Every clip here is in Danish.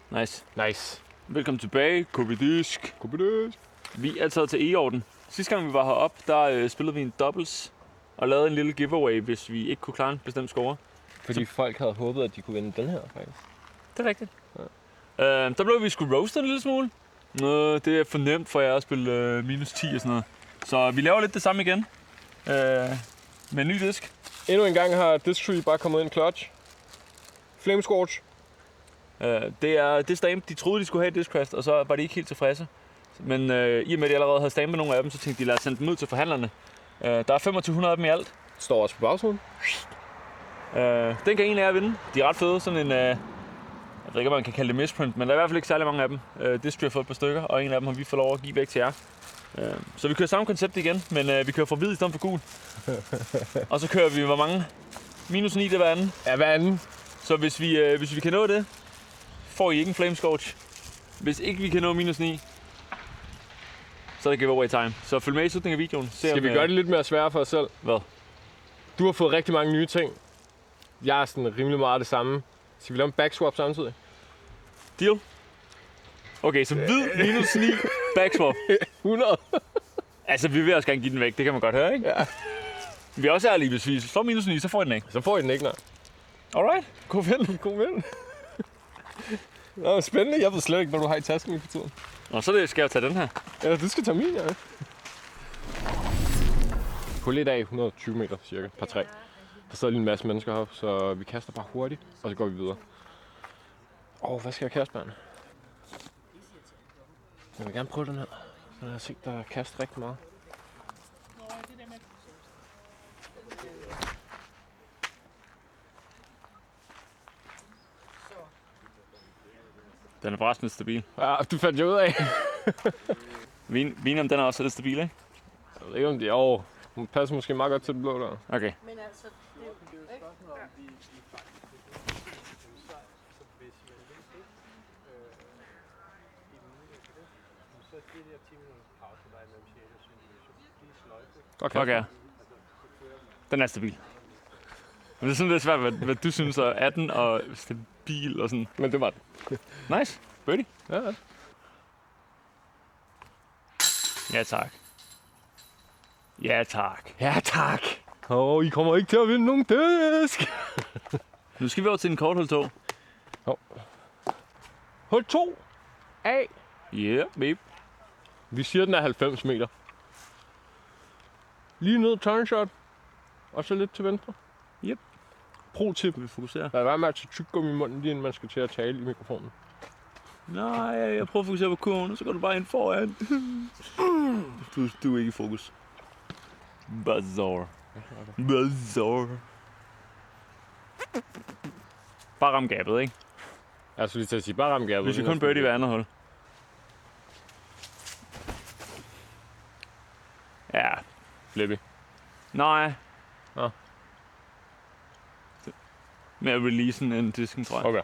Nice. Nice. Velkommen tilbage, Kobidisk. Vi er taget til E-orden. Sidste gang vi var heroppe, der spillede vi en doubles og lavede en lille giveaway, hvis vi ikke kunne klare en bestemt score. Fordi folk havde håbet, at de kunne vinde den her, faktisk. Det er rigtigt. Ja. Der blev vi sgu roastet en lille smule. Det er for nemt for jer at spille minus 10 og sådan noget. Så vi laver lidt det samme igen. Med en ny disk. Endnu en gang har Disc Tree bare kommet ind clutch. Flamescorch. Det er det stamp, de troede, de skulle have i Discraft, og så var de ikke helt tilfredse. Men i og med, at de allerede havde stampet nogle af dem, så tænkte de, lad os sende dem ud til forhandlerne. Der er 2500 af dem i alt. Står også på bagsiden. Den kan en af jer vinde. De er ret fede. Sådan en, jeg ved ikke, om man kan kalde det misprint, men der er i hvert fald ikke særlig mange af dem. Disc Tree har fået et par stykker, og en af dem har vi fået lov at give væk til jer. Så vi kører samme koncept igen, men vi kører fra hvid i stedet for gul. Og så kører vi, hvor mange? Minus 9, det var anden. Ja, hvad anden? Så hvis vi kan nå det, får I ikke en Flamescorch. Hvis ikke vi kan nå minus 9, så er det giveaway time. Så følg med i slutningen af videoen. Skal vi gøre det lidt mere svært for os selv? Hvad? Du har fået rigtig mange nye ting. Jeg er sådan rimelig meget det samme. Skal vi lave en backswap samtidig? Deal? Okay, så hvid minus 9 backswap. 100. Altså, vi vil også gerne give den væk. Det kan man godt høre, ikke? Ja. Vi er også ærlige, hvis vi slår minus 9, så får I den ikke. Så får I den ikke, nej. Alright. God vind. God vind. Nå, spændende. Jeg ved slet ikke, hvad du har i tasken lige for tiden. Og så skal jeg tage den her. Ja, du skal tage min, ja. På lidt af 120 meter cirka, par 3. Der sidder lige en masse mennesker heroppe, så vi kaster bare hurtigt, og så går vi videre. Hvad skal jeg kaste, mand? Jeg vil gerne prøve den her. Jeg har set, der kaster rigtig meget. Den er forresten lidt stabil. Ja, du fandt jo ud af. Vinen om den er også lidt stabil, ikke? Jeg ved ikke, om det hun passer måske meget godt til det blå der. Okay. Men altså, det er jo ikke Okay. Den er stabil. Men det er sådan lidt svært, hvad du synes er den og stabil og sådan. Men det var den. Nice. Birdie. Ja. Ja, tak. Ja, tak. Ja, tak. I kommer ikke til at vinde nogen disk. Nu skal vi over til en korthul 2. Hul 2. A. Yeah, babe. Vi siger, den er 90 meter. Lige ned turnshot. Og så lidt til venstre. Yep. Pro-tip. Vi fokuserer. Lad være med at tage tyggegummi i munden, lige inden man skal til at tale i mikrofonen. Nej, jeg prøver at fokusere på kurven, og så går du bare ind foran. Du er ikke i fokus. Bizarre. Bare ram gabet, ikke? Jeg skulle lige til at sige, bare ramme gabet. Vi skal kun birdie hver andet hold. Ja. Flippy. Nej. Nå. Med at releasen end disken, tror jeg. Okay.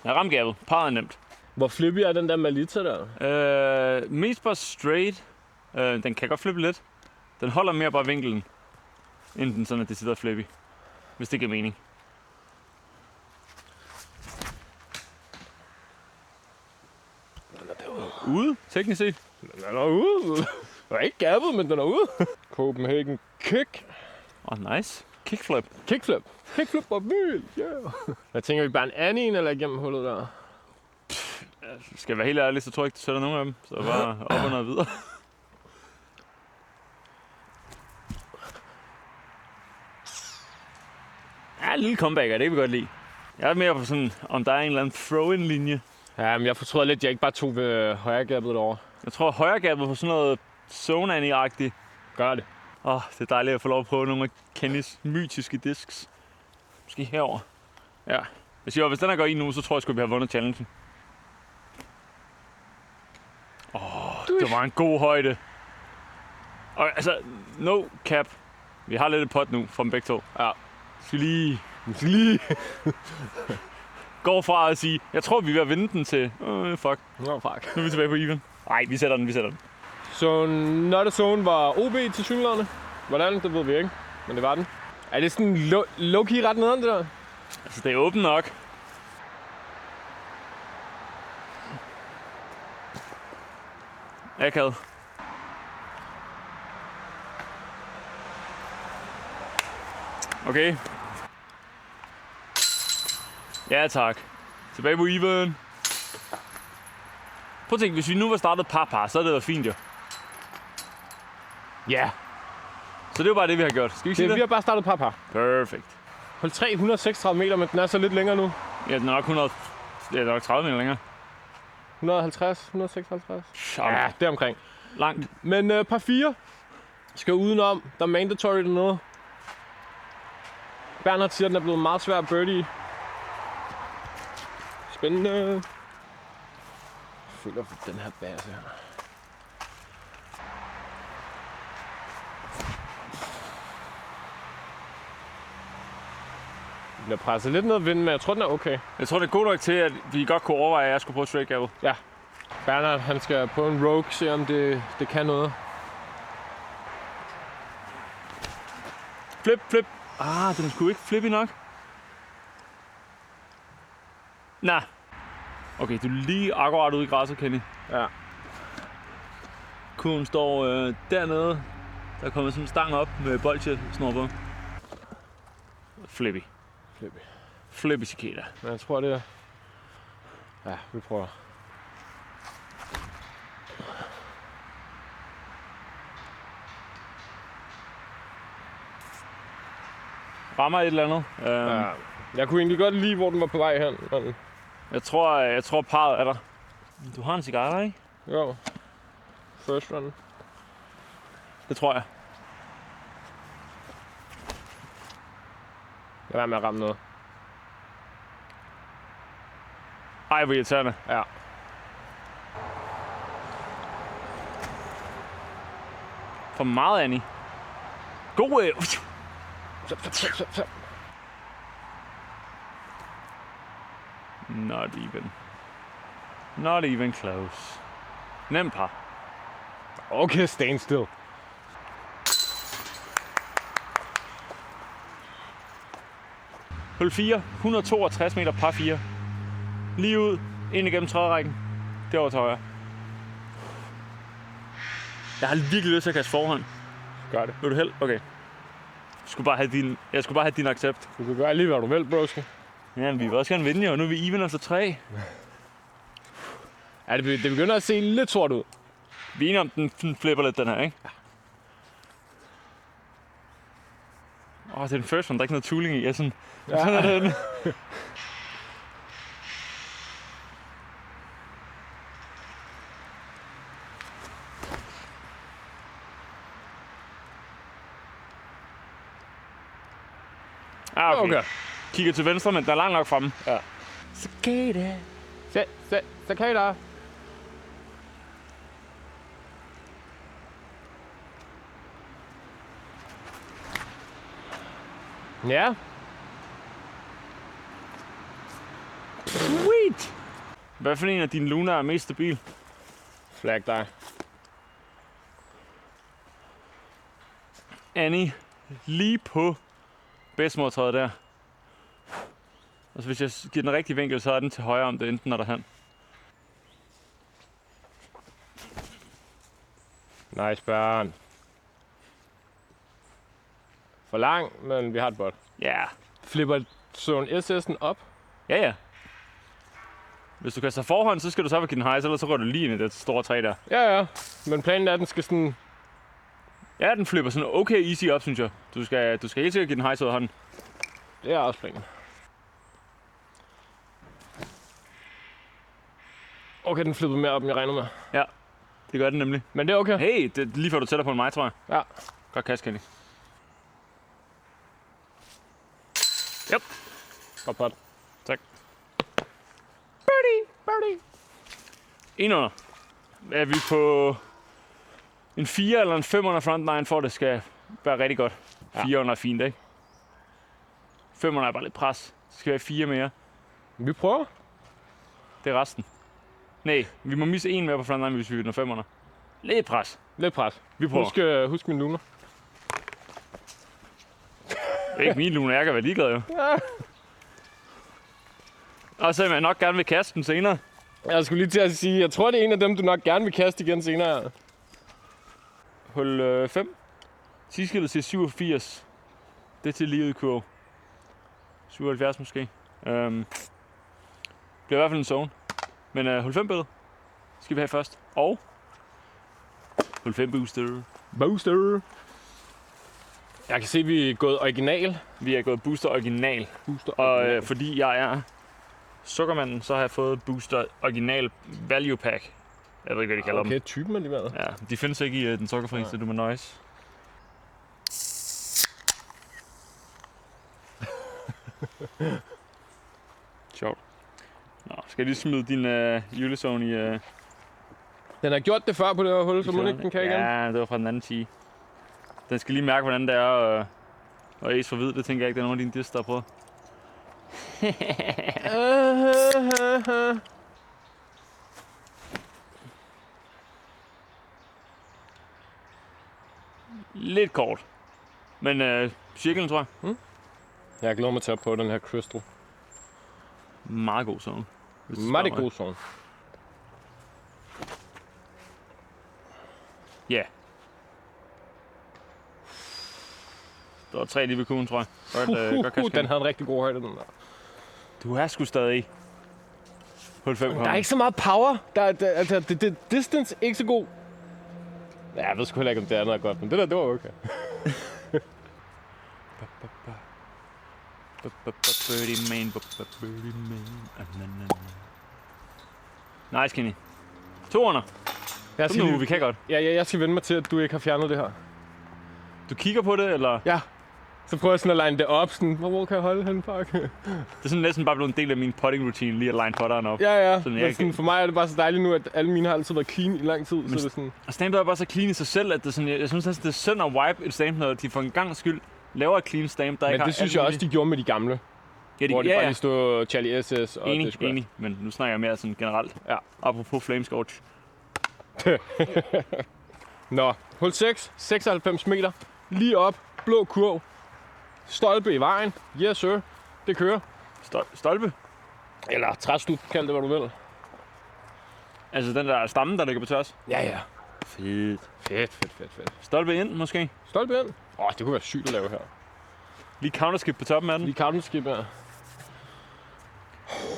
Ja, ram gabet. Parret er nemt. Hvor flippy er den der Malita der? Mest bare straight. Den kan godt flippe lidt. Den holder mere bare vinkelen, end den sådan, at det sidder flippy. Hvis det giver mening. Den er derude. Ude, teknisk set. Den er derude. Den er ikke gabbet, men den er ude. Copenhagen kick. Nice. Kickflip. Kickflip. Kickflip og bil. Yeah. Jeg tænker, vi bare en anden en eller igennem hullet der. Skal jeg være helt ærlig, så tror jeg ikke, du sætter nogen af dem. Så bare op og noget videre. Ja, en lille comeback, det kan vi godt lide. Jeg er mere på sådan, om der er en eller anden throw-in-linje. Ja, men jeg fortryder lidt, at jeg ikke bare tog ved højre gabbet derovre. Jeg tror, højre gabet på sådan noget zone-agtigt. Gør det. Det er dejligt at få lov at prøve nogle af Kennys mytiske disks. Måske herover. Ja. Hvis den her går i nu, så tror jeg sgu, vi har vundet challengen. Det var en god højde. Og altså, no cap. Vi har lidt et pot nu fra dem begge to. Ja. Skal lige gå fra at sige, jeg tror, vi er ved at vinde den til, fuck. Nå, fuck. Nu er vi tilbage på even. Nej, vi sætter den. Så Not a Zone var OB til synligheden. Hvordan? Det ved vi ikke. Men det var den. Er det sådan low-key ret nederen, det der? Altså, det er åbent nok. Akavet. Okay. Ja, tak. Tilbage på even. Prøv at tænke, hvis vi nu var startet par, så havde det været fint jo. Ja. Så det er jo bare det, vi har gjort. Skal vi ikke sige Vi det? har bare startet par. Perfekt. Hold 336 meter, men den er så lidt længere nu. Ja, den er nok 100... Ja, den er nok 30 meter længere. 150, 156. Ja, Ja, det er omkring. langt. Men par 4 skal udenom. Der er mandatory dernede. Bernhard siger, at den er blevet meget svær at birdie. Spændende. Jeg føler for den her base her. Den bliver presset lidt ned i vinden, men jeg tror, den er okay. Jeg tror, det er god nok til, at vi godt kunne overveje, at jeg skulle prøve straight gavel. Ja. Bernhard, han skal på en rogue, se om det kan noget. Flip. Ah, den er sgu ikke flippy nok. Nah. Okay, du er lige akkurat ude i græsset, Kenny. Ja. Kurven står dernede. Der er kommet sådan en stang op med bolsje-snor på. Flippy. Flippy cicada. Men jeg tror, det er... Ja, vi prøver. Rammer et eller andet. Ja. Jeg kunne egentlig godt lide, hvor den var på vej hen. Men... Jeg tror parret er der. Du har en cigar, ikke? Jo. First run. Det tror jeg. Lad være med at ramme noget. Ej, hvor irriterende. Ja. For meget, Annie. God. Så. Not even close. Nem par. Okay, stand still. Hul 4, 162 meter par 4. Lige ud, ind igennem tredjerækken. Derovre til højre. Jeg har virkelig lyst til at kaste forhånd. Gør det. Vil du held? Okay. Jeg skulle bare have din accept. Du kan gøre lige, hvad du vil, broski. Ja, men vi vil også gerne vinde jo. Nu er vi even efter 3. Ja, det begynder at se lidt sort ud. Vi er enige om, den flipper lidt, den her, ikke? Det er den first one, der er ikke noget tooling i. Sådan er det. Okay. Kigger til venstre, men den er langt nok fremme. Ja. Cicada. Cicada. Ja. Sweet! Hvad for en af dine lunar er mest stabil? Flag dig. Annie, lige på bedstmortræet der. Og så hvis jeg giver den rigtige vinkel, så er den til højre om det, enten eller derhen. Nice børn. For lang, men vi har et bot. Ja. Yeah. Flipper zone SS'en op. Ja. Hvis du kaster forhånd, så skal du så give den hejs, ellers så går du lige ind i det store træ der. Ja. Men planen er, at den skal sådan... Ja, den flipper sådan okay easy op, synes jeg. Du skal helt sikkert give den hejs ud af hånden. Det er også planen. Okay, den flippede mere op, end jeg regner med. Ja, det gør den nemlig. Men det er okay. Hey, det er lige før du tæller på en mig, tror jeg. Ja. Godt kast, Kenny. Yep. Godt pot. Tak. Birdie. En under. Er vi på en 4 eller en 5 under frontline, for det skal være rigtig godt. 4 under er fint, ikke? 5 under er bare lidt pres. Så skal vi have 4 mere. Vi prøver. Det er resten. Nej, vi må misse en mere på frontline, hvis vi vinder 5 under. Lidt pres. Lidt pres. Vi prøver. Husk min luner. Det er ikke min lune, jeg kan være ligeglad jo. Ja. Og så jeg nok gerne vil kaste den senere. Jeg skulle lige til at sige, jeg tror, det er en af dem, du nok gerne vil kaste igen senere. Hul 5. T-skillet til 87. Det er til livet kurve. 77 måske. Bliver i hvert fald en zone. Men hul 5 billede skal vi have først. Og hul 5 booster. Booster. Jeg kan se, at vi er gået original. Vi er gået booster original. Booster Og original. fordi jeg er sukkermanden, så har jeg fået booster original value pack. Jeg ved ikke, hvad de kalder dem. Okay, typen alligevel. Ja, de findes ikke i den sukkerfri, så du må nøjes. Sjovt. Nå, skal jeg lige smide din julezone i... Den har gjort det før på det her hul, så må ikke den kan igen. Ja, det var fra den anden tee. Den skal lige mærke, hvordan det er og ace for hvid. Det tænker jeg ikke, det er nogen af dine discs, der har prøvet. Lidt kort. Men cirklen, tror jeg. Jeg glæder mig til at prøve den her Crystal. Meget god zone. Meget god zone. Ja. Yeah. Der var 3 lige ved kuglen, tror jeg. Godt Den havde en rigtig god højde, den der. Du er sgu stadig hul 5. Der er ikke så meget power. Distance ikke så god. Ja, jeg ved sgu heller ikke, om det andet er godt, men det der, det var okay. Nice, Kenny. 200. Jeg Nu, vi kan godt. jeg skal vende mig til, at du ikke har fjernet det her. Du kigger på det, eller? Ja. Så prøver jeg sådan at line det op, sådan, hvor kan jeg holde henne, fuck? Det er sådan næsten bare blevet en del af min putting routine, lige at line putteren op. Ja. Sådan, Men sådan, for mig er det bare så dejligt nu, at alle mine har altid været clean i lang tid. Men, så det er sådan... Og stampet er bare så clean i sig selv, at det er sådan, jeg synes næsten, det er synd at wipe et stamp, når de for en gang skyld laver et clean stamp, der Men ikke har det synes jeg også, de gjorde med de gamle. Ja, hvor de bare lige stod Charlie SS og det skulle. Enig, men nu snakker jeg mere sådan generelt. Ja. Apropos flamescorch. Nå, hul 6, 96 meter, lige op, blå kurv, stolpe i vejen, yes sir, det kører. Stolpe? Eller træstup, kald det hvad du vil. Altså den der stamme, der ligger på tværs? Ja. Fedt. Fedt. Stolpe ind, måske? Stolpe ind? Det kunne være sygt at lave her. Lige counterskip på toppen af den. Lige counterskip her.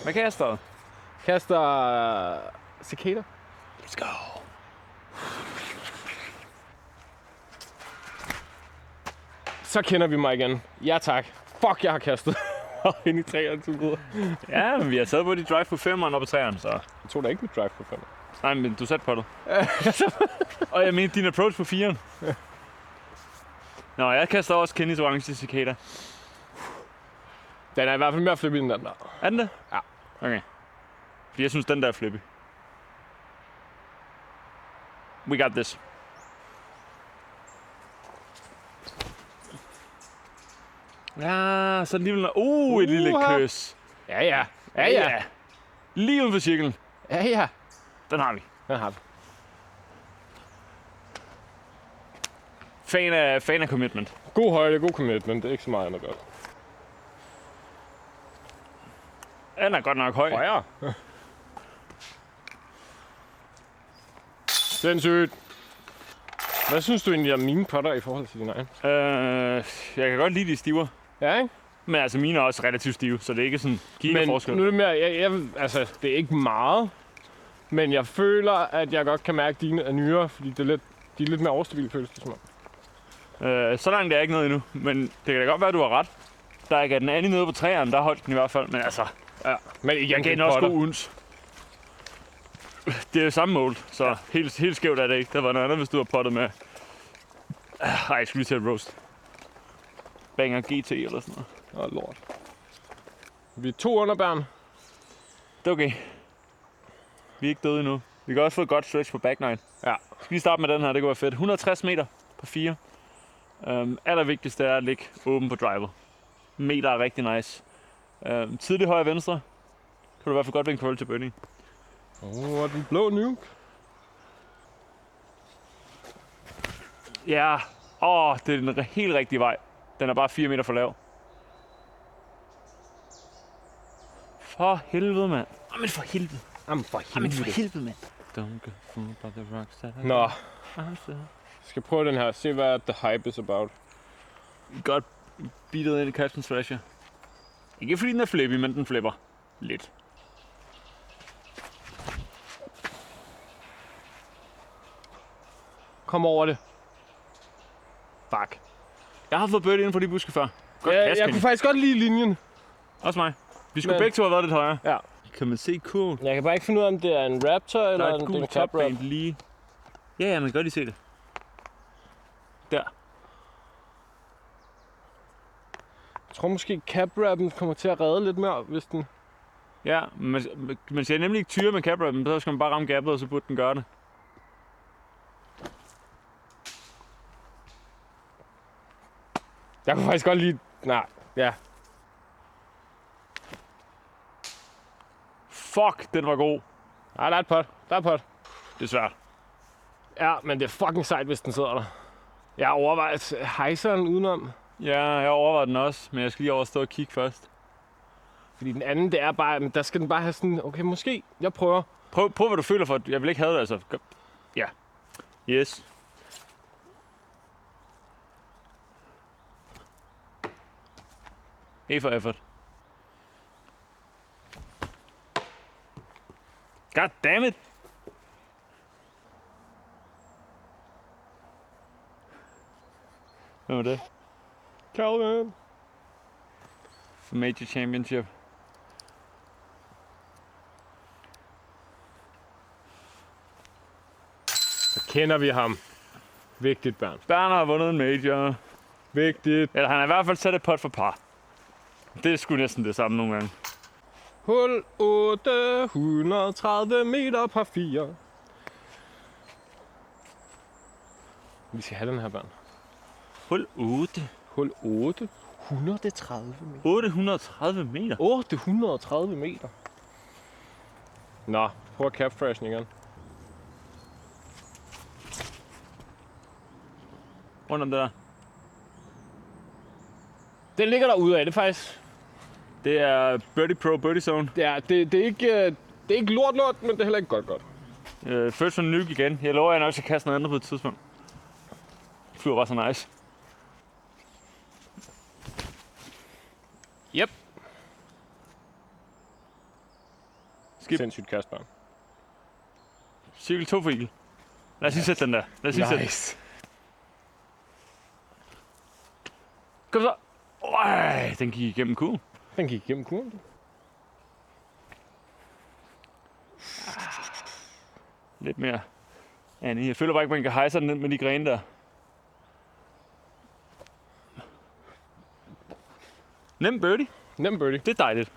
Hvad kan jeg stå? Kaster cicada. Let's go. Så kender vi mig igen. Ja tak. Fuck, jeg har kastet. Ind i træerne til videre. Ja, men vi har taget på de drive på 5'eren op ad træerne, så... Jeg tog da ikke mit drive på 5. Nej, men du satte på det. Og jeg mente din approach på 4'eren. Nå, jeg kaster også Kennys orange cicada. Den er i hvert fald mere flippy end den der. Er den det? Ja. Okay. Fordi jeg synes, den der er flippy. We got this. Ja, så alligevel... et lille kys. Ja. Lige uden for cirklen. Ja. Den har vi. Den har vi. Fan af commitment. God højde, god commitment. Det er ikke så meget andet godt. Den er godt nok høj. Højere. Sindssygt. Hvad synes du egentlig om mine putter i forhold til din egen? Jeg kan godt lide de stiver. Ja, ikke? Men altså, mine er også relativt stive, så det er ikke sådan gigaforskel. Men nu er det mere, altså, det er ikke meget. Men jeg føler, at jeg godt kan mærke, at dine er nyere, fordi de er lidt mere overstabile, føles det som om. Så langt er jeg ikke noget endnu, men det kan da godt være, at du har ret. Der er den anden nede på træerne, der holdt den i hvert fald, men altså... Ja, men igen, jeg gav den også god uns. Det er jo samme mål, så ja. helt skævt er det ikke. Der var noget andet, hvis du har pottet med... jeg skulle lige til at roast. Banger GT eller sådan noget. Lort. Vi er 2 under, Bern. Det er okay. Vi er ikke døde endnu. Vi kan også få et godt stretch på back nine. Ja. Skal lige starte med den her, det kunne være fedt. 160 meter på 4. Allervigtigste er at ligge åben på driver. Meter er rigtig nice. Tidlig højre venstre. Kan du i hvert fald godt vinke forhold til birdie. Den blå nuke. Ja. Det er den helt rigtige vej. Den er bare 4 meter for lav. For helvede, mand. Men for helvede. Jamen for Jamen helvede. for helvede, mand. Don't go fooled by the rocks that I Nå, I'm skal prøve den her. Se hvad the hype is about. Godt beatet ind i Captain Thrasher. Ikke fordi den er flippy, men den flipper lidt. Kom over det. Fuck. Jeg har fået birdie inden for de buske før. Godt Ja, kast, jeg Kenny. kunne faktisk godt lide linjen. Også mig. Vi skulle Men- begge to have været lidt højere. Ja. Kan man se kurven? Jeg kan bare ikke finde ud af, om det er en Raptor Der eller er en et gult Cap Wrap. topband lige... Ja, man kan godt lige se det. Der. Jeg tror måske Cap Wrap'en kommer til at redde lidt mere, hvis den... Ja, man skal nemlig ikke tyre med cap men så skal man bare ramme gapet, og så burde den gøre det. Jeg kunne faktisk godt lide... Nej, ja. Fuck, den var god. Nej, der er et pot. Der er et pot. Det er svært. Ja, men det er fucking sejt, hvis den sidder der. Jeg overvejer hejseren udenom. Ja, jeg overvejer den også, men jeg skal lige over stå og kigge først. Fordi den anden, det er bare... Men der skal den bare have sådan... Okay, måske. Jeg prøver. Prøv hvad du føler for. Jeg vil ikke have det, altså. Ja. Yes. A for effort. God damn it! Hvad var det? Calvin. Major Championship. Så kender vi ham. Vigtigt, Bernd. Berner har vundet en major. Vigtigt. Eller han har i hvert fald sat et pot for par. Det er sgu næsten det samme nogle gange. Hul 830 meter par 4. Vi skal have den her, Bernd. Hul 8. Hul 8. 130 meter. 830 meter. 830 meter. Nå, prøv at cap freshen igen. Rundt om det der. Den ligger der ude af, det faktisk. Det er Birdie Pro Birdie Zone. Det er ikke lort, men det er heller ikke godt. First one nuke igen. Jeg lover, at jeg nok skal kaste noget andet på et tidspunkt. Det flyver bare så nice. Yep. Skip. Sindssygt kast, Bernd. Cirkel 2 for eagle. Lad os lige sætte den der. Lad os lige sætte den. Nice. Kom så. Øj, den gik igennem kuglen. Den gik igennem kurven. Lidt mere. Annie, jeg føler bare ikke, man kan hejse den ned med de grene der. Nem birdie. Nem birdie. Det er dejligt.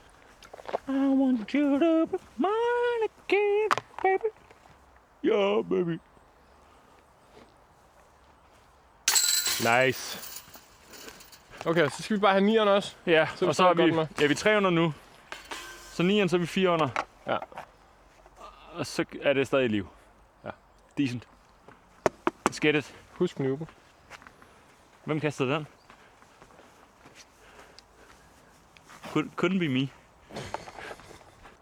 I want you to be mine again, baby. Yeah, baby. Nice. Okay, så skal vi bare have 9'eren også. Ja, Så er og så vi er godt vi, med. ja, vi er 3 under nu. Så 9'eren, så er vi 4 under. Ja. Og så er det stadig i liv. Ja. Decent. Let's get it. Husk nuben. Hvem kastede den? Couldn't be me.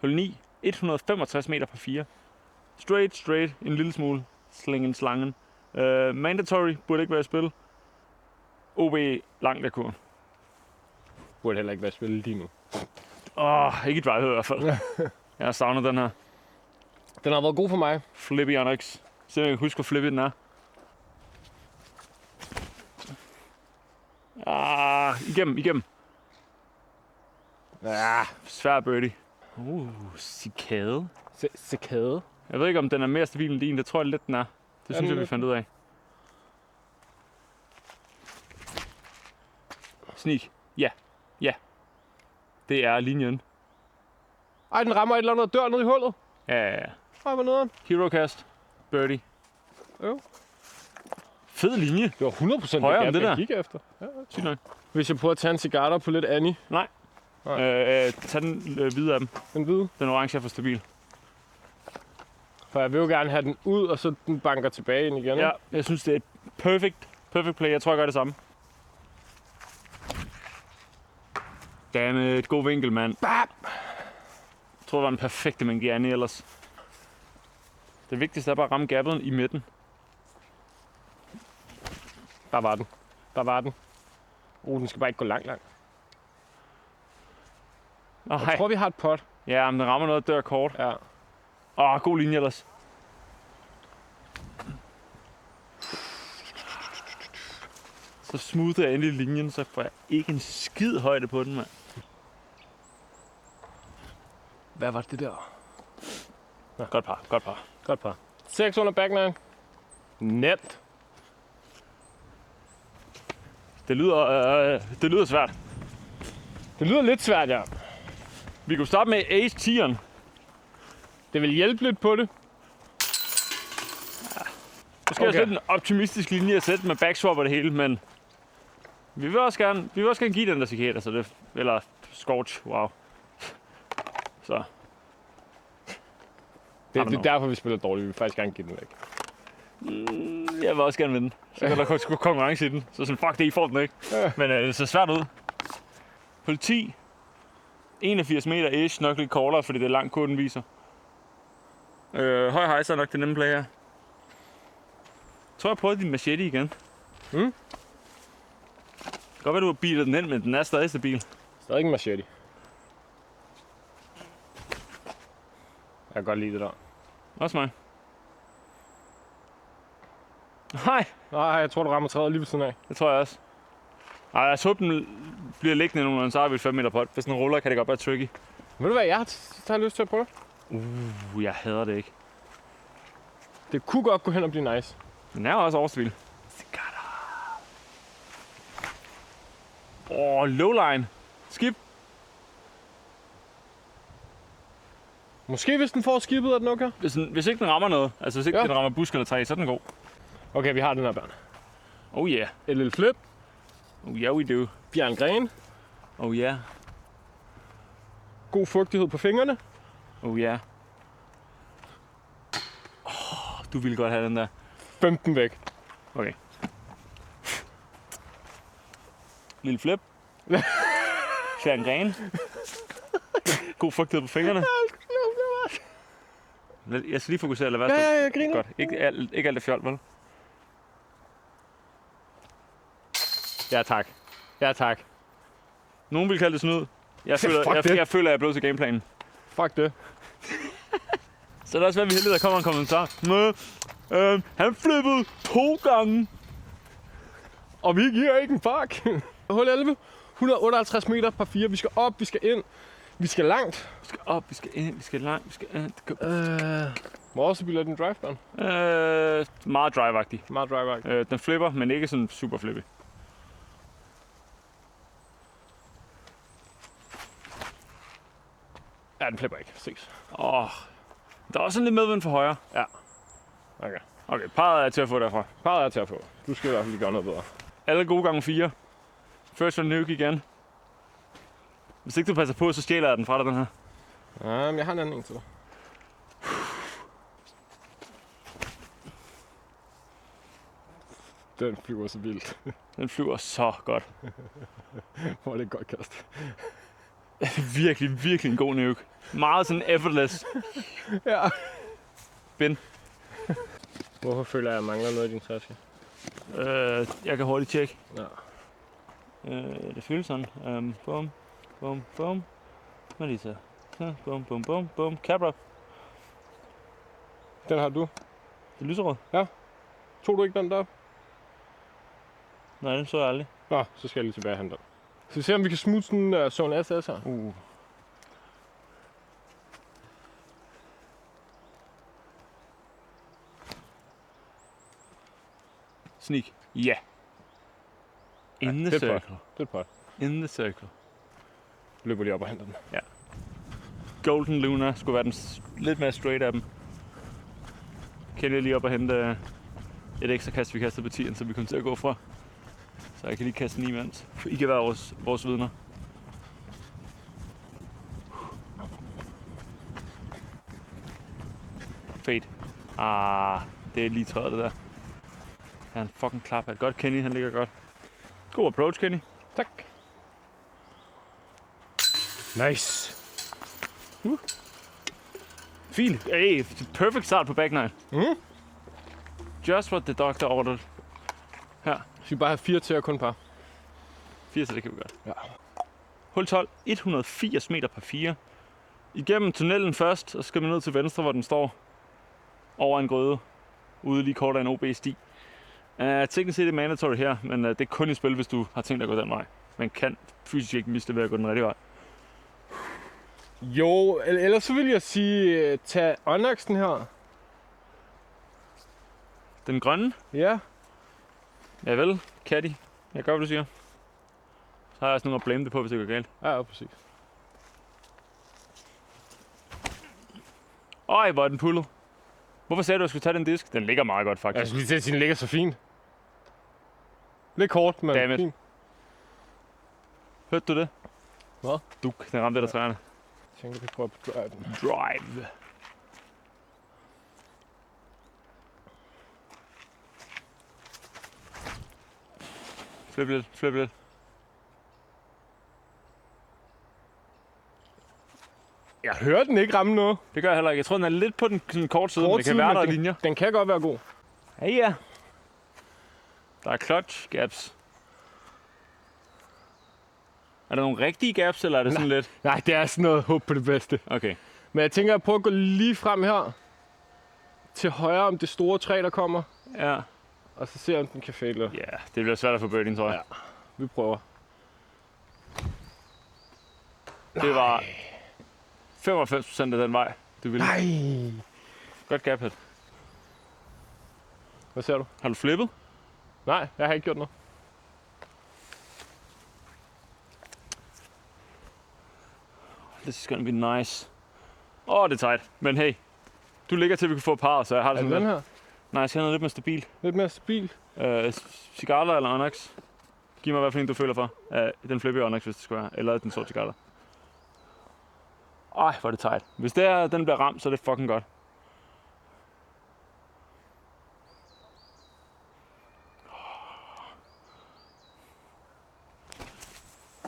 Hul 9. 165 meter på 4. Straight. En lille smule. Slangen. Mandatory burde ikke være i spil. OB langt af kurven. Burde heller ikke være spillet lige nu. Ikke et drive i hvert fald. Jeg har savnet den her. Den har været god for mig. Flippy Onyx. Se om jeg kan huske, hvor flippy den er. Igennem. Ja. Svær birdie. Cicade. Cicade. Jeg ved ikke, om den er mere stabil end din. Det tror jeg lidt, den er. Det synes jeg, vi lidt. fandt ud af. Sneak. Ja. Det er linjen. Ej, den rammer et eller andet dør ned i hullet. Ja. Ej, hvor nederen. Hero cast. Birdie. Jo. Fed linje. Det var 100% Højere det end det jeg der. gik efter. Ja. Sygt nok. Hvis jeg prøver at tage en cigaretter på lidt Annie. Nej. Nej. Tag den hvide af dem. Den hvide. Den orange er for stabil. For jeg vil jo gerne have den ud, og så den banker tilbage ind igen. Ja, jeg synes, det er et perfect play. Jeg tror, jeg gør det samme. Dammit, god vinkel, mand. Bam! tror, det var en perfekte Mangiani ellers. Det vigtigste er bare at ramme gappet i midten. Der var den. Der var den. Den skal bare ikke gå langt. Jeg tror, vi har et pot. Ja, men den rammer noget, dør kort. Ja. God linje ellers. Så smoother jeg endelig linjen, så får jeg ikke en skid højde på den, mand. Hvad var det der? Ja. Godt par. Godt par. 6 under back nine. Nemt. Det lyder svært. Det lyder lidt svært, ja. Vi kunne starte med ace 10'eren. Det vil hjælpe lidt på det. Måske okay. Lidt en optimistisk linje at sætte med backswap og det hele, men vi vil også gerne give den der cicada, så det, eller scorch, wow. Så. Det er derfor, vi spiller dårligt. Vi vil faktisk gerne give den væk. Jeg vil også gerne vinde. Så kan der sgu konkurrence i den. Så sådan, fuck det, I får den ikke. Ja. Men det ser svært ud. Politi. 81 meter ish, nok lidt kortere, fordi det er langt kurven viser. Høj hejser er nok det nemme play her. Jeg tror, jeg prøver din machete igen. Det kan godt være, du har bilet den ind, men den er stadig stabil. Stadig ikke en machete. Jeg kan godt lide det der. Også mig. Nej, jeg tror, du rammer træet lige ved siden af. det tror jeg også. Ej, jeg håber, den bliver liggende nogenlunde, så har vi et 5 meter pot. Hvis den ruller, kan det godt være tricky. Ved du hvad, jeg har lyst til at prøve? Jeg hader det ikke. Det kunne godt gå hen og blive nice. Den er også overstabil. Lowline. Skip. Måske hvis den får skibet, er den okay? Hvis ikke den rammer noget, altså hvis ikke den rammer busk eller træ, så er den god. Okay, vi har den her, børn. Oh yeah. Et lille flip. Oh yeah, we do. Fjern gren. Oh yeah. God fugtighed på fingrene. Oh yeah. Du ville godt have den der. 15 væk. Okay. Lille flip. Fjern gren. God fugtighed på fingrene. Jeg skal lige fokusere, eller hvad? Ja, jeg griner. Godt. Ikke alt det fjol, vel? Ja, tak. Nogen vil kalde det snyd. Jeg føler, jeg er blevet til gameplanen. Fuck det. Så det er også være, vi heldige, der kommer en kommentar. Han flippede 2 gange. Og vi giver ikke en fuck. Hul 11. 158 meter par 4. Vi skal op, vi skal ind. Vi skal langt. Vi skal op, vi skal ind, vi skal langt, vi skal ind. Hvor også bliver den drive, børn? Meget drive-agtig. Meget drive-agtig. Den flipper, men ikke sådan super flippy. Ja, den flipper ikke. Ses. Der er også sådan lidt medvind for højre. Ja. Okay, parret er til at få derfra. Parret er til at få. Du skal i hvert fald gøre noget bedre. Alle gode gange 4. First one nuke igen. Hvis ikke du passer på, så stjæler jeg den fra dig, den her. Jeg har en anden en til dig. Den flyver så vildt. Den flyver så godt. Hvor er det et godt kast. Virkelig en god nuke. Meget sådan effortless. Ja. Bin. Hvorfor føler jeg mangler noget i din taske? Jeg kan hurtigt tjekke. Ja. Det føles sådan. Bum. Hvad er det så? Bum. Cap-up. Den har du. Det er lyserød. Ja. Tog du ikke den der? Nej, den så jeg aldrig. Nå, så skal jeg lige tilbage og hente den. Så vi ser, om vi kan smooth sådan en Zone SS her. Sneak. Ja. In the circle. Det er et pot. In the circle. Løber lige op og henter den. Ja. Golden Luna skulle være den lidt mere straight af dem. Kan jeg lige op og hente et ekstra kast, vi kastede på 10'eren, så vi kommer til at gå fra. Så jeg kan lige kaste den imens. I kan være vores vidner. Fade. Det er lige træet det der. Han fucking klaphat. Godt, Kenny. Han ligger godt. God approach, Kenny. Tak. Nice. Fil. Hey, perfect start på back nine. Just what the doctor ordered. Her. Så vi bare have 4 til og kun par. 4, så det kan vi godt. Ja. Hul 12. 180 meter par 4. Igennem tunnelen først, og så skal man ned til venstre, hvor den står over en grøde. Ude lige kort af en OB-sti. Teknisk set er det mandatory her, men det er kun i spil, hvis du har tænkt dig at gå den vej. Man kan fysisk ikke miste ved at gå den rigtige vej. Jo, ellers så vil jeg sige, tag Onyxen her. Den grønne? Ja. Ja vel, Caddy. Jeg gør, hvad du siger. Så har jeg også nogen at blame det på, hvis det går galt. Ja, præcis. Øj, hvor er den pullet. Hvorfor sagde du, at jeg skulle tage den disk? Den ligger meget godt, faktisk. Jeg skulle lige til at sige, den ligger så fint. Lidt kort, men Dammit. fint. Hørte du det? Hvad? Duk, den ramte der træerne. Jeg tænker, vi prøver at drive den. Drive. Flip lidt, flip lidt. Jeg hører den ikke ramme noget. Det gør jeg heller ikke. Jeg tror, den er lidt på den sådan kort side, men det kan være, der er linjer. Den kan godt være god. Ja, ja. Der er clutch gaps. Er der nogle rigtige gaps, eller er det sådan lidt? Nej, det er sådan noget håb på det bedste. Okay. Men jeg tænker, at prøve at gå lige frem her. Til højre om det store træ, der kommer. Ja. Og så se, om den kan faile. Ja, det bliver svært at få birdien, tror jeg. Ja. Vi prøver. Det var 95% af den vej, du ville. Nej. Godt gap hit. Hvad ser du? Har du flippet? Nej, jeg har ikke gjort noget. This is gonna be nice. Det er tight. Men hey, du ligger til, vi kan få par, så jeg har det Er det sådan den lidt. her? Nej, jeg noget lidt mere stabil. Lidt mere stabil. Cigarler eller Onyx? Giv mig hvad for en, du føler for. Den flipper i Onyx, hvis det skulle være. Eller den sorte cigarler. Ej, hvor er det tight. Hvis det er, den bliver ramt, så er det fucking godt.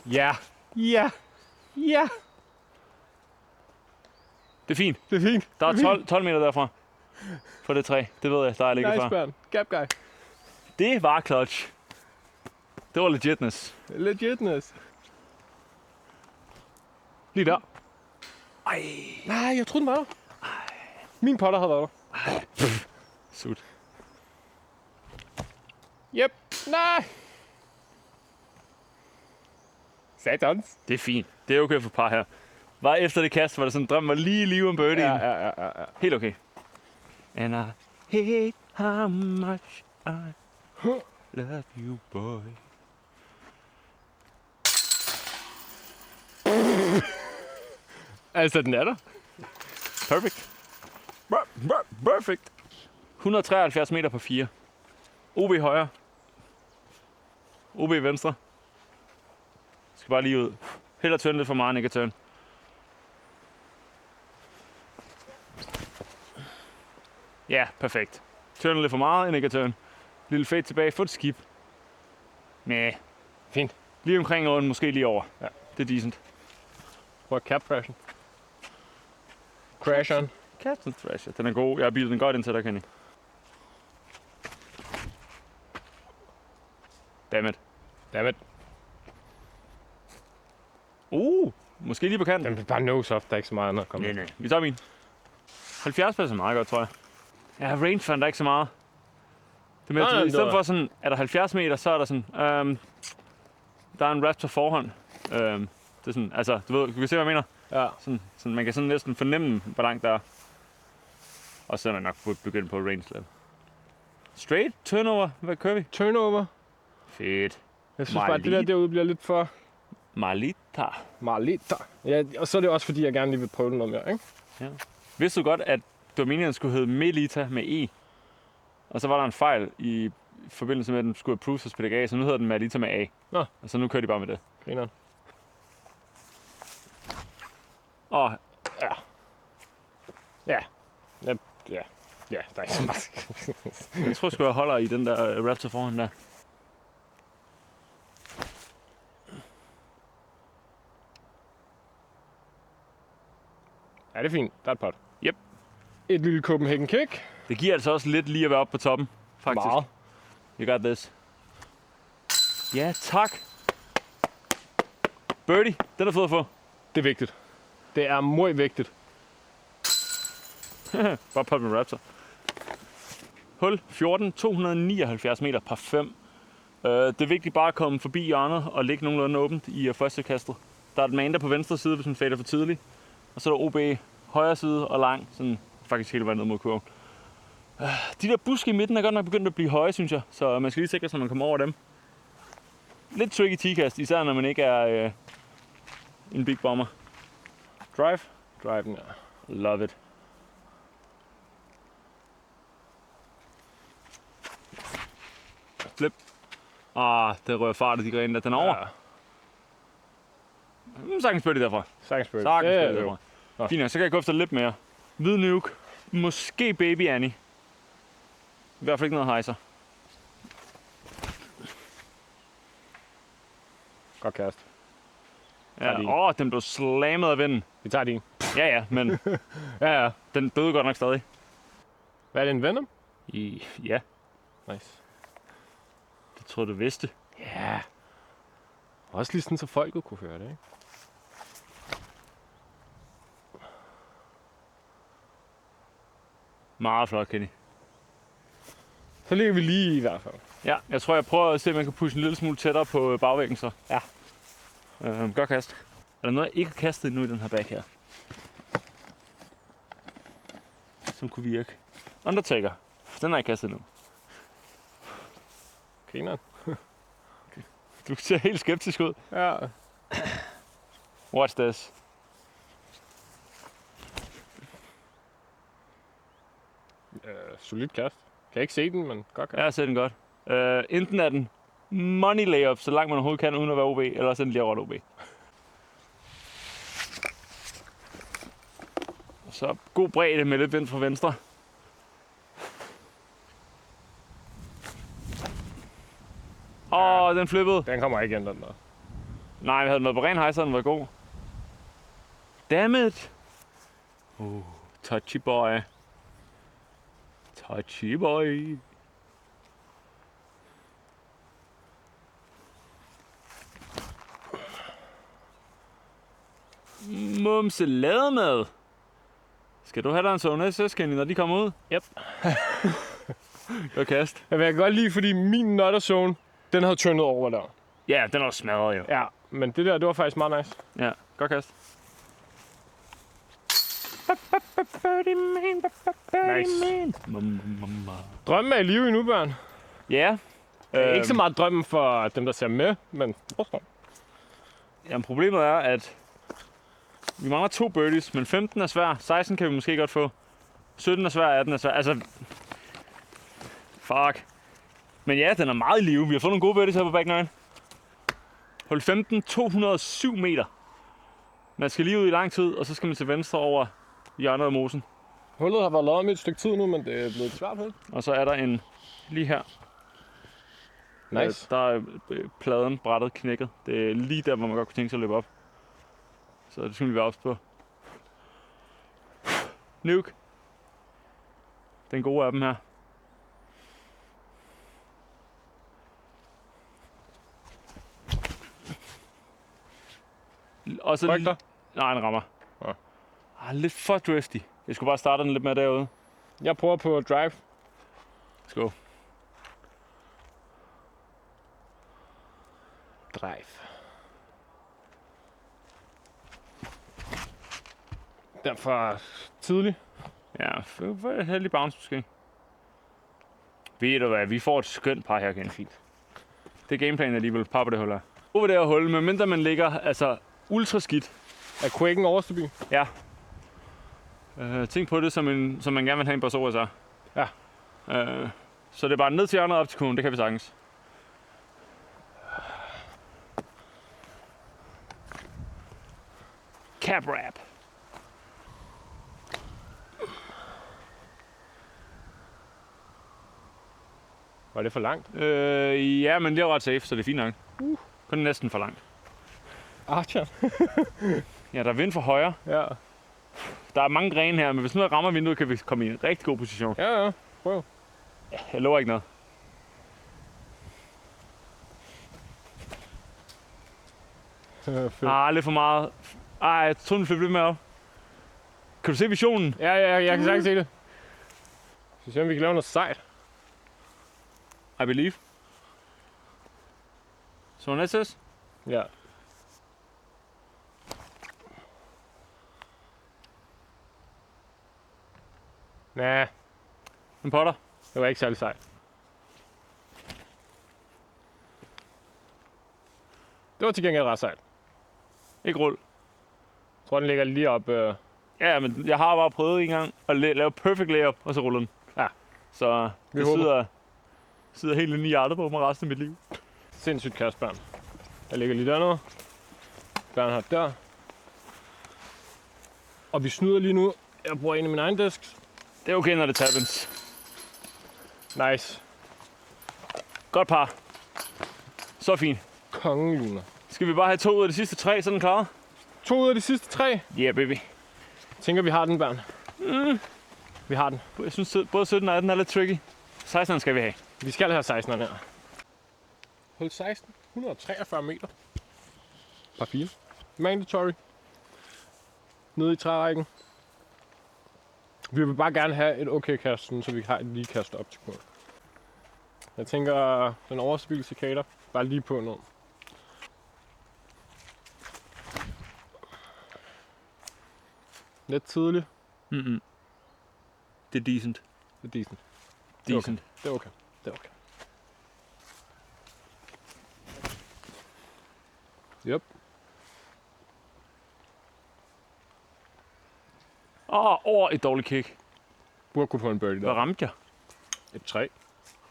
Ja. Ja. Ja. Det er fint. Det er fint. Der er 12 meter derfra. For det træ. Det ved jeg, der er ligget Nice, før. Bjørn. Gap guy. Det var clutch. Det var legitness. Legitness. Lige der. Ej. Nej, jeg troede, den var der. Min potter havde været der. Sut. Yep. Nej. Satans. Det er fint. Det er okay for par her. Var efter det kast, var det sådan, drømmen var lige om birdie. Ja. Helt okay. And I hate how much I love you, boy. Altså, den er der. Perfect. Perfect. 173 meter på 4. OB højre. OB venstre. Skal bare lige ud. Held og turn lidt for meget, ikke turn. Ja, perfekt. Turn lidt for meget, ikke turn. Lille fade tilbage, få et skib. Næh. Fint. Lige omkring runden, måske lige over. Ja. Det er decent. Prøv at cap crashen. Crash on. Castle Thrasher. Den er god. Jeg har bildet den godt indtil der, Kenny. Dammit. Dammit. Måske lige på kanten. Den er bare no soft, der er ikke så meget andet at komme. Nej. Vi tager min. 70 passer meget godt, tror jeg. Ja, range fandt der ikke så meget. Det er mere, Nej, i stedet for sådan, er der 70 meter, så er der sådan, der er en Raptor forhånd. Det er sådan, altså, du kan se, hvad jeg mener? Ja. Sådan, man kan sådan næsten fornemme, hvor langt der er. Og så er man nok begyndt på range lidt. Straight, turnover, hvad kører vi? Turnover. Fedt. Jeg synes bare, at det der derude bliver lidt for Marlita. Marlita. Ja, og så er det også fordi, jeg gerne lige vil prøve den noget mere, ikke? Ja. Vidste du godt, at Dominion skulle hedde Melita med E? Og så var der en fejl i forbindelse med, at den skulle approves hos PDGA, så nu hedder den Melita med A. Nå. Og så nu kører de bare med det. Grineren. Og Ja. Ja. Ja. Ja, der er ikke så meget. jeg tror sgu, jeg holder i den der Raptor foran der. Ja, det er fint. Der er et pot. Et lille Copenhagen kick. Det giver altså også lidt lige at være oppe på toppen, faktisk. Meget. You got this. Ja, tak. Birdie, den er fed at få. Det er vigtigt. Det er meget vigtigt. Bare pop med Raptor. Hul 14, 279 meter par 5. Det er vigtigt bare at komme forbi hjørnet og ligge nogenlunde åbent i første kastet. Der er et man der på venstre side, hvis man fader for tidligt. Og så er der OB højre side og lang, sådan faktisk hele vejen ned mod kurven. De der buske i midten er godt nok begyndt at blive høje, synes jeg. Så man skal lige sikre sig, når man kommer over dem. Lidt tricky tikast, især når man ikke er en big bomber. Drive. Drive den, ja. Love it. Flip. Det rører fart af de grene der. Den er over. Ja. Sagtens birdie derfra. Sagtens birdie. Sagtens Det er birdie det derfra. jo. Fint nok, så kan jeg gå efter lidt mere. Hvid nuke. Måske baby Annie. I hvert fald ikke noget hejser. Godt kast. Ja, den blev slammet af vinden. Vi tager din. Ja, men Ja. den døde godt nok stadig. Hvad er det, en Venom? Ja, Nice. det troede du vidste. Ja. Også lige sådan, så folket kunne høre det, ikke? Meget flot, Kenny. Så ligger vi lige i hvert fald. Ja, jeg tror, jeg prøver at se, om man kan pushe en lille smule tættere på bagvæggen så. Ja. Godt kast. Er der noget, jeg ikke har kastet endnu i den her bag her? Som kunne virke. Undertaker. Den har jeg kastet nu. Grineren. Du ser helt skeptisk ud. Ja. Watch this. Solid kast. Kan ikke se den, men godt kast. Ja, jeg ser den godt. Enten er den money layup, så langt man overhovedet kan, uden at være OB, eller så er den lige over OB. Så god bredde med lidt vind fra venstre. Den flippede. Den kommer ikke igen, den der. Nej, vi havde noget på ren hejser, den var god. Dammit. Touchy boy. Touchy boy. Mumse lademad. Skal du have dig en Zone SS, Kenny, når de kommer ud? Yep. Godt kast. Jeg kan godt lide, fordi min Nutterzone, den havde turnet over der. Ja, den er også smadret jo. Ja, men det der, det var faktisk meget nice. Ja, godt kast. Nice. Drømmen er i live endnu, børn. Ja. Ikke så meget drømmen for dem, der ser med, men Jamen, problemet er, at vi mangler 2 birdies, men 15 er svær. 16 kan vi måske godt få. 17 er svær, 18 er svær. Altså, fuck. Men ja, den er meget i live. Vi har fået nogle gode birdies her på back 9. Hul 15, 207 meter. Man skal lige ud i lang tid, og så skal man til venstre over hjørnet af mosen. hullet har været lavet om et stykke tid nu, men det er blevet et svært hul. Og så er der en lige her. Nice. Der er pladen, brættet, knækket. Det er lige der, hvor man godt kunne tænke sig at løbe op. Så det skulle vi være ops på. Nuke. Den gode af dem her. Og så Frygter? Nej, den rammer. Ja. Lidt for drifty. Jeg skulle bare starte den lidt mere derude. Jeg prøver på drive. Skål. Drive. Den er for tidlig. Ja, for heldig bounce måske. Ved du hvad, vi får et skønt par her, Ken. Fint. Det er gameplanen alligevel, par på det hul her. Over det her hul, medmindre man ligger altså ultra skidt. Er Quaken overstabil? Ja. Tænk på det, som man gerne vil have en boss OSR. Ja. Så det er bare ned til hjørnet op til kurven, det kan vi sagtens. Cap wrap. Var det for langt? Ja, men det er ret safe, så det er fint nok. Kun næsten for langt. Archer. Ja, der er vind for højre. Ja. Der er mange grene her, men hvis nu jeg rammer vinduet, kan vi komme i en rigtig god position. Ja. Prøv. Ja, jeg lover ikke noget. Fedt. Lidt for meget. Jeg tror, den flytter lidt mere op. Kan du se visionen? Ja, jeg kan sagtens se det. Så se, om vi kan lave noget sejt. I believe. Så næstes. Ja. Nah, En potter. det var ikke særlig sejt. Det var til gengæld ret sejt. Ikke rul. Jeg tror, den ligger lige op. Ja, men jeg har bare prøvet en gang at lave perfect layup, og så rulle den. Ja. Så Vi det håber. sidder helt inde i hjertet på mig resten af mit liv. Sindssygt kast, Bern. Jeg ligger lige dernede. Bern har der. Og vi snyder lige nu. Jeg bruger en af mine egen disks. Det er okay, når det tabens. Nice. Godt par. Så fint. Kongeluner. Skal vi bare have 2 ud af de sidste 3, så er den klar? 2 ud af de sidste 3. Yeah, baby. Tænker, vi har den, Bern. Vi har den. Jeg synes, både 17 og 18 er lidt tricky. 16 skal vi have. Vi skal have 16'eren her. Hul 16. 143 meter. Par 4. Mandatory. Nede i trærækken. Vi vil bare gerne have et okay kast, så vi har et lige kast op til mål. Jeg tænker, den overstabile cicada, bare lige på ned. Lidt tidligt. Mm-mm. Det er decent. Det er decent. Decent. Det er okay. Det er okay. Yep. Over et dårligt kick. Burde kunne få en birdie Hvad der. ramte jeg? Et 3.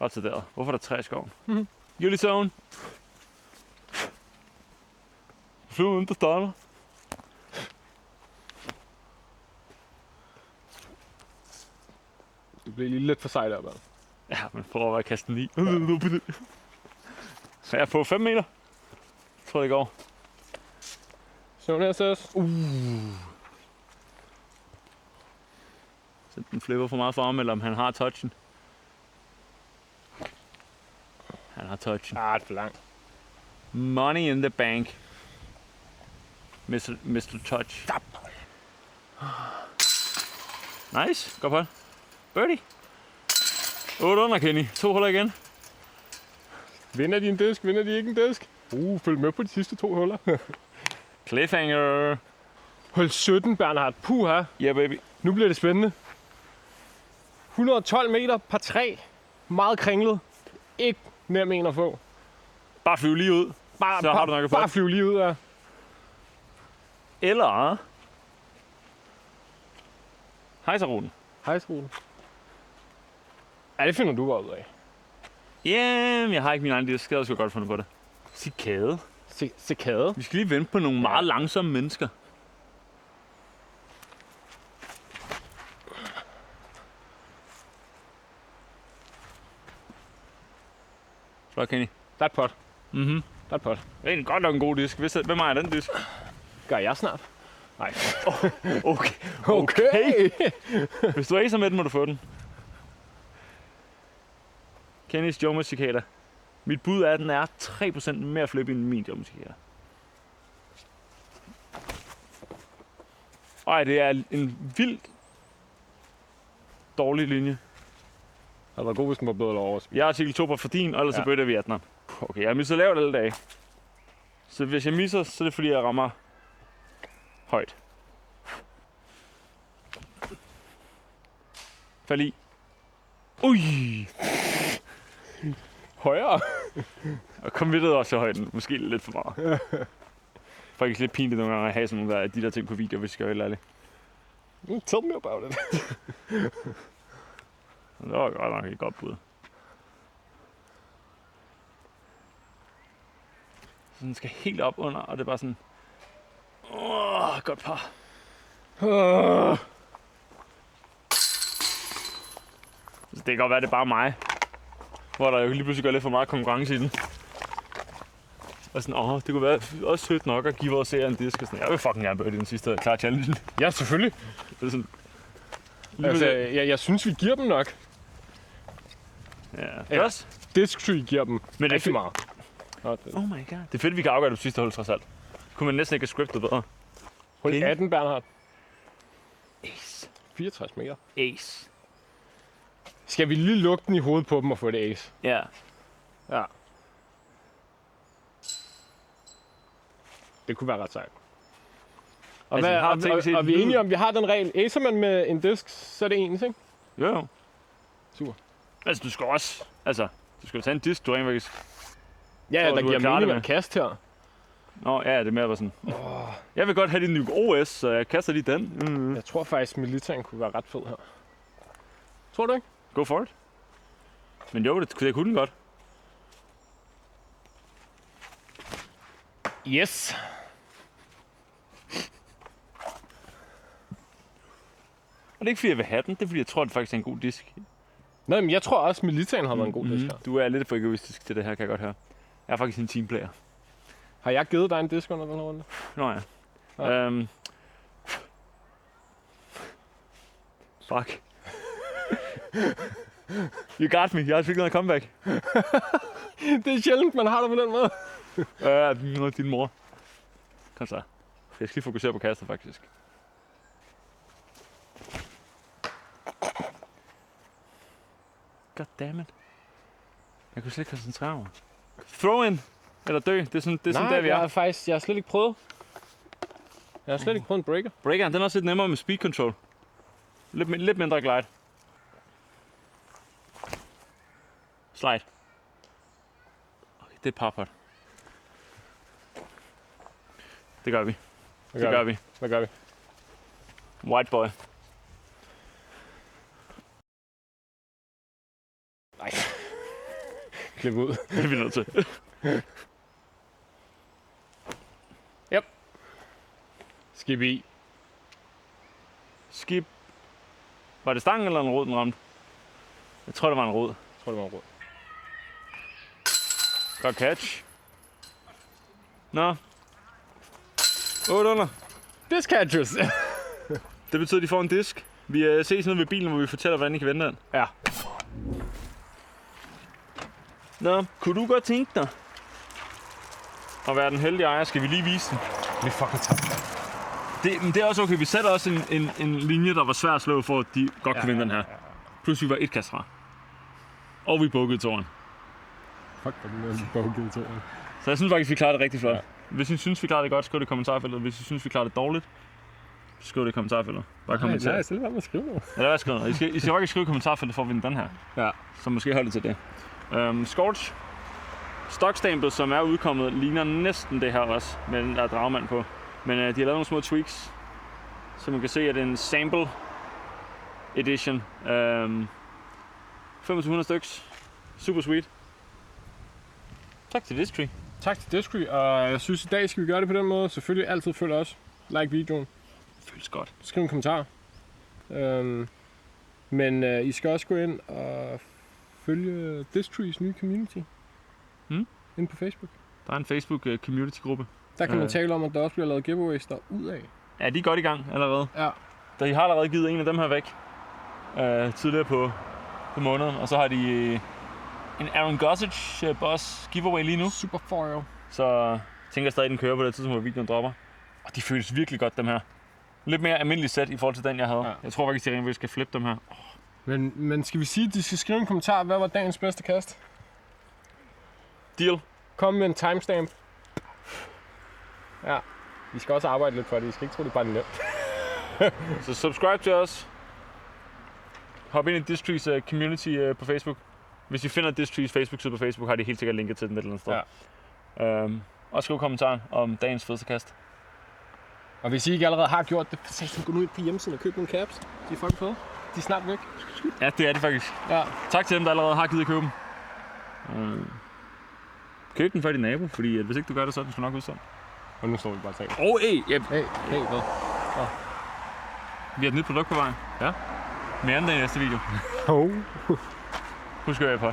Ret til der. Hvorfor er der 3 i skoven? Mhm. Julizone. Flyver uden, der starter. Det blev lige lidt for sejt op, altså. Ja, men prøv at kaste den i. Så jeg er på 5 meter. Jeg tror det går. Så her ses. Så den flipper for meget for ham, eller om han har touchen. Han har touchen. Ah, det er for langt. Money in the bank. Mr. Touch. Nice. Godt på. Birdie. 8 under, Kenny. 2 huller igen. Vinder de en disk? Vinder de ikke en disk? Følg med på de sidste 2 huller. Cliffhanger. Hul 17, Bernhard. Puha. Yeah, baby. Nu bliver det spændende. 112 meter par 3. Meget kringlet. Ikke nem en at få. Bare flyve lige ud. Så har du nok at få. Bare flyve lige ud af. Eller hejserruten. Hejsruten. Ja, det finder du bare ud af. Jamen, jeg har ikke min egen disk. Jeg havde sgu godt fundet på det. Cikade. Cikade. Vi skal lige vente på nogle meget langsomme mennesker. Flot, Kenny. Der er et pot. Mhm. Der er et pot. Det er godt nok en god disk. Hvem ejer den disk? Gør jeg snart? Nej. Okay. Hvis du er så med den, må du få den. Kennys Joma Cicada. Mit bud er, at den er 3% mere flip end min Joma Cicada. Ej, det er en vildt dårlig linje. Det havde været god, hvis den var bedre eller over. Jeg er artikel 2 på for din, og ellers så Ja. bøtter vi 18'eren. Okay, jeg har misset lavt alle dage. Så hvis jeg misser, så er det fordi, jeg rammer højt. Fald i. Ui! Højere. Og committed også i højden. Måske lidt for meget. Faktisk lidt pinligt nogle gange at have sådan nogle af de der ting på video, hvis jeg skal være helt ærlig. Tell me about it. Det var godt nok et godt bud. Så den skal helt op under, og det er bare sådan... godt par. Så det kan godt være, det er bare mig. Hvor der jo lige pludselig går lidt for meget konkurrence i den. Og sådan, det kunne være også sødt nok at give vores serie en disk. Og sådan, jeg vil fucking gerne birdie den sidste klar challenge. Ja, selvfølgelig. Det er sådan, Altså, jeg synes, vi giver dem nok. ja. Også. Disctree giver dem Men rigtig meget. Oh my god. Det er fedt, vi kan afgøre det på sidste hul, trods alt. Kunne man næsten ikke have scriptet bedre. Hul King. 18, Bernhard. Ace. 64 meter. Ace. Skal vi lige lukke den i hovedet på dem og få det ace? Ja. Ja. Det kunne være ret sejt. Og, Altså, vi har teknisk set og vi er enige lyd. om, vi har den regel. Acer man med en disk, så er det ens, ikke? Jo. Super. Altså, du skal også... Altså, du skal tage en disk, du rent faktisk... Ja, Tror der du, giver at klare det mening med? at kaste her. Nå, ja, det er mere bare sådan... Jeg vil godt have din nye OS, så jeg kaster lige den. Mm. Jeg tror faktisk, militæren kunne være ret fed her. Tror du ikke? Go for it. Men jo, det kunne den godt. Yes. Og det er ikke fordi, jeg vil have den. Det er fordi, jeg tror, det faktisk er en god disk. Nej, men jeg tror også, militæren har været en god disk her. Du er lidt for egoistisk til det her, kan jeg godt høre. Jeg er faktisk en teamplayer. Har jeg givet dig en disk under den her runde? Nå ja. Ja. Fuck. You got me. Jeg har fik noget comeback. Det er sjældent, man har det på den måde. Din mor. Kom så. Jeg skal lige fokusere på kastet, faktisk. God damn it. Jeg kunne slet ikke koncentrere mig. Throw in. Eller dø. Det er sådan der, vi er. jeg har slet ikke prøvet. Jeg har slet ikke prøvet en breaker. Breakeren, den er også lidt nemmere med speed control. Lidt mindre glide. Slide. Okay, det er parpot. Det gør vi. Det gør vi. Hvad gør vi? White boy. Nej. Klip ud. Det er vi nødt til. Yep. Skib i. Skib. Var det stangen eller en rod, den ramte? Jeg tror, det var en rod. Jeg tror, det var en råd. Godt catch. Nå. 8 under. This catches. Det betyder, at de får en disk. Vi ses nede ved bilen, hvor vi fortæller, hvordan I kan vende den. Ja. Nå, kunne du godt tænke dig at være den heldige ejer? Skal vi lige vise den? Vi fucking tabte. Det er også okay. Vi sætter også en linje, der var svær at slå, for at de godt kunne vinde den her. Plus vi var et kast fra. Og vi bukkede toren. Fuck, hvor den er bogget til. Så jeg synes faktisk, vi klarede det rigtig flot. Ja. Hvis I synes, vi klarede det godt, skriv det i kommentarfeltet. Hvis I synes, vi klarede det dårligt, skriv det i kommentarfeltet. Bare kommenter. Nej, så lad være med at skrive noget. Ja, lad være skrive noget. I skal faktisk skrive i kommentarfeltet for at vinde den her. Ja. Så måske holde til det. Scorch. Stockstemplet, som er udkommet, ligner næsten det her også, med den der dragmand på. Men de har lavet nogle små tweaks, så man kan se, at det er en sample edition. 2500 styks. Super sweet. Tak til Disctree. Tak til Discrete, og jeg synes i dag skal vi gøre det på den måde. Selvfølgelig altid følg os. Like videoen. Føles godt. Skriv en kommentar. Men I skal også gå ind og følge Discretes nye community. Inde på Facebook. Der er en Facebook community-gruppe. Der kan man tale om, at der også bliver lavet giveaways derudad. Ja, de er godt i gang allerede. Ja. De har allerede givet en af dem her væk tidligere på måneden. Og så har de en Aaron Gossage boss giveaway lige nu. Super foil. Så jeg tænker stadig, den kører på det tidspunkt, hvor videoen dropper. Og de føles virkelig godt, dem her. Lidt mere almindelig sæt i forhold til den, jeg havde. Ja. Jeg tror faktisk, at jeg skal flippe dem her. Men skal vi sige, at de skal skrive en kommentar, hvad var dagens bedste kast? Deal. Kom med en timestamp. Ja. Vi skal også arbejde lidt for det. I skal ikke tro, det er bare nemt. Så subscribe til os. Hop ind i Disctrees community på Facebook. Hvis I finder Disctrees Facebook-side på Facebook, har de helt sikkert linket til den et eller andet sted. Ja. Og skriv kommentarer om dagens fedeste kast. Og hvis I ikke allerede har gjort det, så gå nu ind på hjemmesiden og køb nogle caps. De er fucking fede. De er snart væk. Ja, det er det faktisk. Ja. Tak til dem, der allerede har givet at købe dem. Køb den for din nabo, fordi hvis ikke du gør det, så er den sgu nok udsolgt. Og nu står vi bare og taler. Hey, hvad? Vi har et nyt produkt på vej. Ja. Mere end den næste video. Husk at være på.